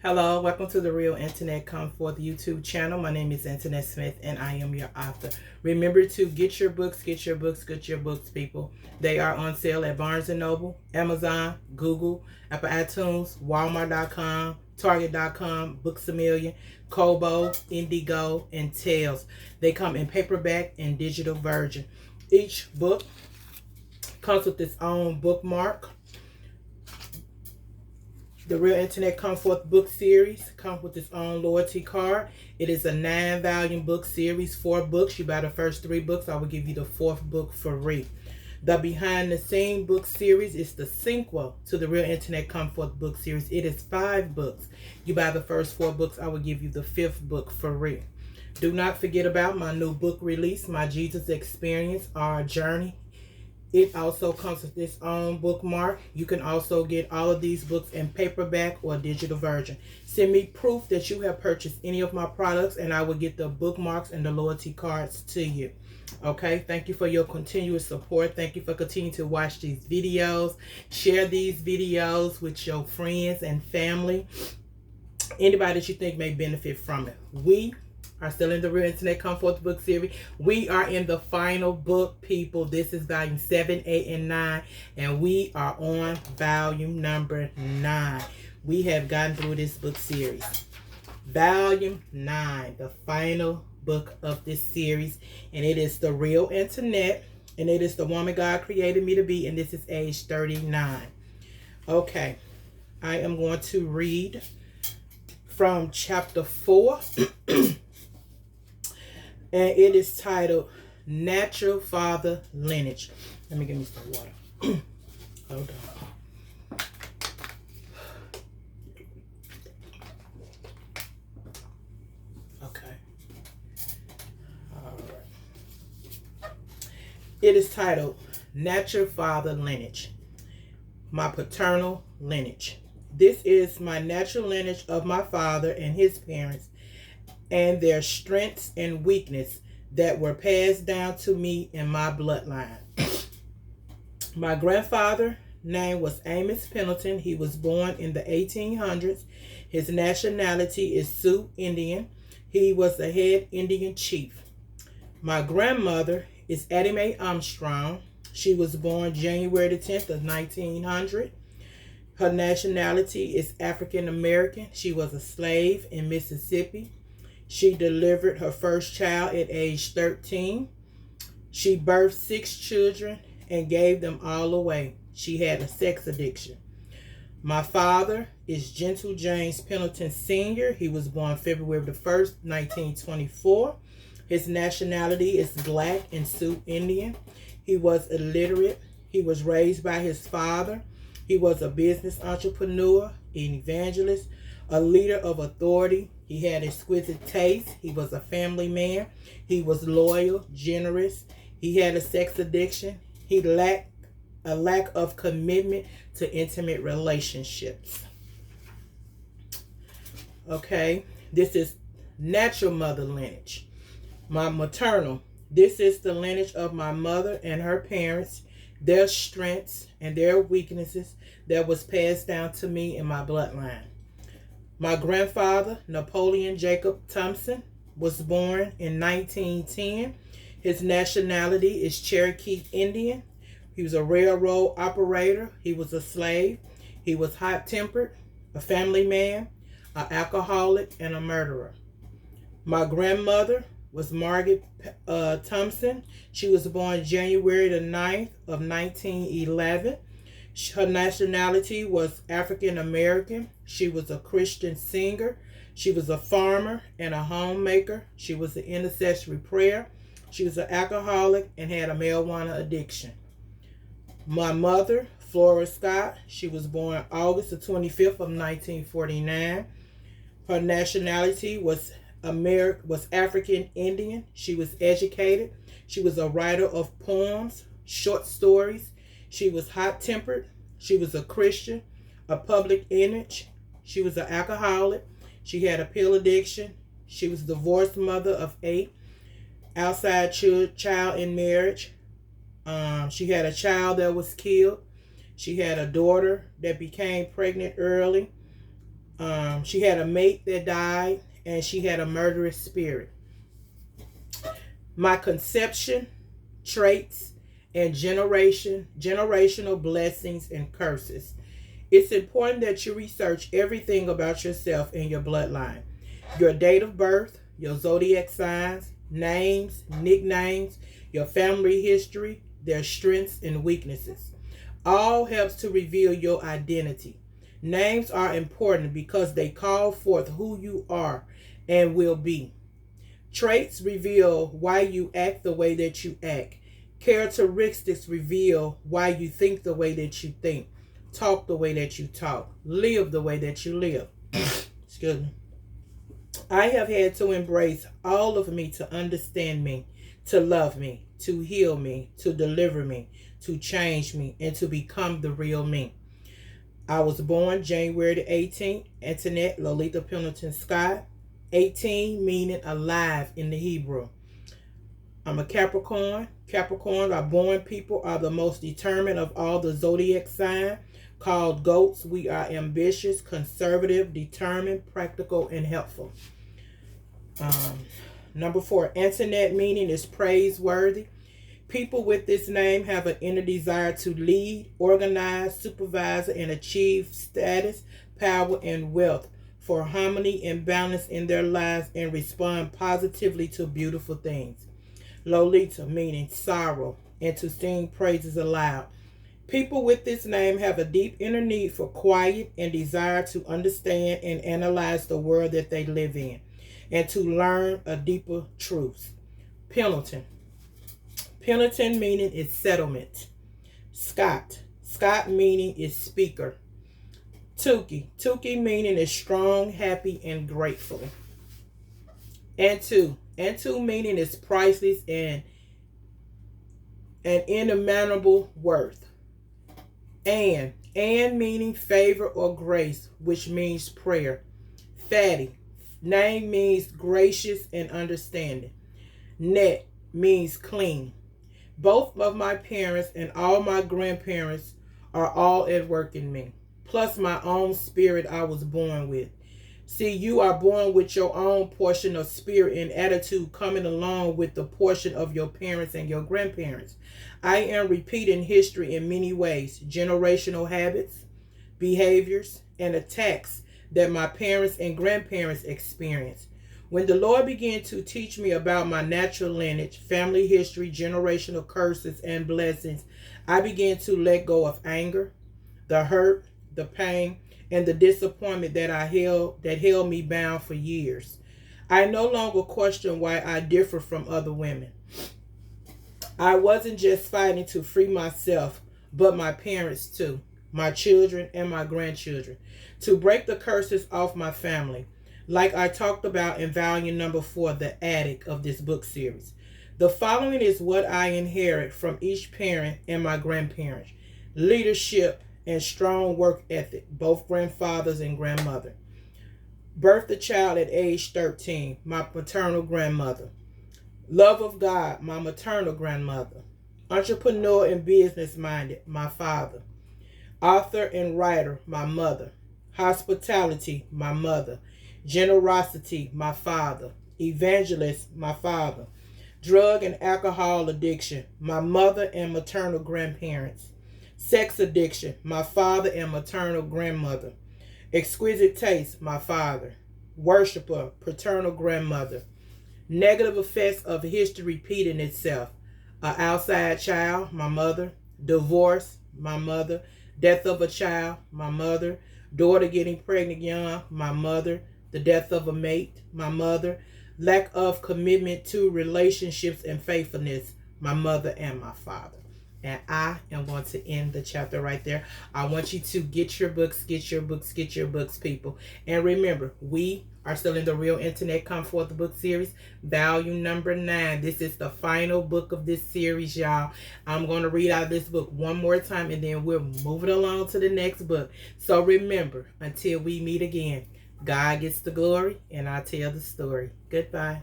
Hello, welcome to the Real Internet Come Forth YouTube channel. My name is Antoinette Smith and I am your author. Remember to get your books, people. They are on sale at Barnes & Noble, Amazon, Google, Apple iTunes, Walmart.com, Target.com, Books A Million, Kobo, Indigo, and Tails. They come in paperback and digital version. Each book comes with its own bookmark. The Real Internet Come Forth book series comes with its own loyalty card. It is a 9-volume book series, 4 books. You buy the first 3 books, I will give you the 4th book for free. The Behind the Scene book series is the sequel to the Real Internet Come Forth book series. It is 5 books. You buy the first 4 books, I will give you the 5th book for free. Do not forget about my new book release, My Jesus Experience, Our Journey. It also comes with its own bookmark. You can also get all of these books in paperback or digital version. Send me proof that you have purchased any of my products and I will get the bookmarks and the loyalty cards to you. Okay, thank you for your continuous support. Thank you for continuing to watch these videos. Share these videos with your friends and family. Anybody that you think may benefit from it. We are still in the Real Internet Come Forth book series. We are in the final book, people. This is volume 7, 8, and 9. And we are on volume number 9. We have gotten through this book series. Volume 9, the final book of this series. And it is The Real Antoinette. And it is the woman God created me to be. And this is age 39. Okay. I am going to read from chapter 4. And it is titled Natural Father Lineage. Let me get me some water. Hold on. Okay. All right. It is titled Natural Father Lineage. My paternal lineage. This is my natural lineage of my father and his parents, and their strengths and weakness that were passed down to me in my bloodline. My grandfather name was Amos Pendleton. He was born in the 1800s. His nationality is Sioux Indian. He was the head Indian chief. My grandmother is Addie Mae Armstrong. She was born January the 10th of 1900. Her nationality is African American. She was a slave in Mississippi. She delivered her first child at age 13. She birthed 6 children and gave them all away. She had a sex addiction. My father is Gentle James Pendleton Sr. He was born February the 1st, 1924. His nationality is Black and Sioux Indian. He was illiterate. He was raised by his father. He was a business entrepreneur, an evangelist, a leader of authority. He had exquisite taste. He was a family man. He was loyal, generous. He had a sex addiction. He lacked a lack of commitment to intimate relationships. Okay, this is natural mother lineage. My maternal. This is the lineage of my mother and her parents, their strengths and their weaknesses that was passed down to me in my bloodline. My grandfather, Napoleon Jacob Thompson, was born in 1910. His nationality is Cherokee Indian. He was a railroad operator. He was a slave. He was hot-tempered, a family man, an alcoholic, and a murderer. My grandmother was Margaret Thompson. She was born January the 9th of 1911. Her nationality was African American. She was a Christian singer. She was a farmer and a homemaker. She was an intercessory prayer. She was an alcoholic and had a marijuana addiction. My mother, Flora Scott, she was born August the 25th of 1949. Her nationality was African Indian. She was educated. She was a writer of poems, short stories. She was hot-tempered. She was a Christian, a public image. She was an alcoholic. She had a pill addiction. She was a divorced mother of 8, outside child in marriage. She had a child that was killed. She had a daughter that became pregnant early. She had a mate that died, and she had a murderous spirit. My conception, traits, and generational blessings and curses. It's important that you research everything about yourself and your bloodline. Your date of birth, your zodiac signs, names, nicknames, your family history, their strengths and weaknesses. All helps to reveal your identity. Names are important because they call forth who you are and will be. Traits reveal why you act the way that you act. Characteristics reveal why you think the way that you think, talk the way that you talk, live the way that you live. Excuse me. I have had to embrace all of me to understand me, to love me, to heal me, to deliver me, to change me, and to become the real me. I was born January the 18th, Antoinette Lolita Pendleton Scott. 18 meaning alive in the Hebrew. I'm a Capricorn. Capricorns are born people are the most determined of all the zodiac signs. Called goats, we are ambitious, conservative, determined, practical, and helpful. Number 4, Antoinette meaning is praiseworthy. People with this name have an inner desire to lead, organize, supervise, and achieve status, power, and wealth for harmony and balance in their lives and respond positively to beautiful things. Lolita meaning sorrow and to sing praises aloud. People with this name have a deep inner need for quiet and desire to understand and analyze the world that they live in and to learn a deeper truth. Pendleton. Pendleton meaning is settlement. Scott. Scott meaning is speaker. Tukey. Tukey meaning is strong, happy, and grateful. Antu. Antu meaning is priceless and an inimaginable worth. Ann meaning favor or grace, which means prayer. Fatty. Name means gracious and understanding. Net means clean. Both of my parents and all my grandparents are all at work in me, plus my own spirit I was born with. See, you are born with your own portion of spirit and attitude coming along with the portion of your parents and your grandparents. I am repeating history in many ways, generational habits, behaviors, and attacks that my parents and grandparents experienced. When the Lord began to teach me about my natural lineage, family history, generational curses, and blessings, I began to let go of anger, the hurt, the pain, and the disappointment that held me bound for years. I no longer question why I differ from other women. I wasn't just fighting to free myself, but my parents too, my children and my grandchildren, to break the curses off my family, like I talked about in volume number 4, the attic of this book series. The following is what I inherit from each parent and my grandparents. Leadership and strong work ethic, both grandfathers and grandmother. Birthed a child at age 13, my paternal grandmother. Love of God, my maternal grandmother. Entrepreneur and business minded, my father. Author and writer, my mother. Hospitality, my mother. Generosity, my father. Evangelist, my father. Drug and alcohol addiction, my mother and maternal grandparents. Sex addiction, my father and maternal grandmother. Exquisite taste, my father. Worshiper, paternal grandmother. Negative effects of history repeating itself. An outside child, my mother. Divorce, my mother. Death of a child, my mother. Daughter getting pregnant young, my mother. The death of a mate, my mother. Lack of commitment to relationships and faithfulness, my mother and my father. And I am going to end the chapter right there. I want you to get your books, people. And remember, we are still in the Real Internet Come Forth book series, volume number 9. This is the final book of this series, y'all. I'm going to read out this book one more time, and then we're moving along to the next book. So remember, until we meet again, God gets the glory, and I tell the story. Goodbye.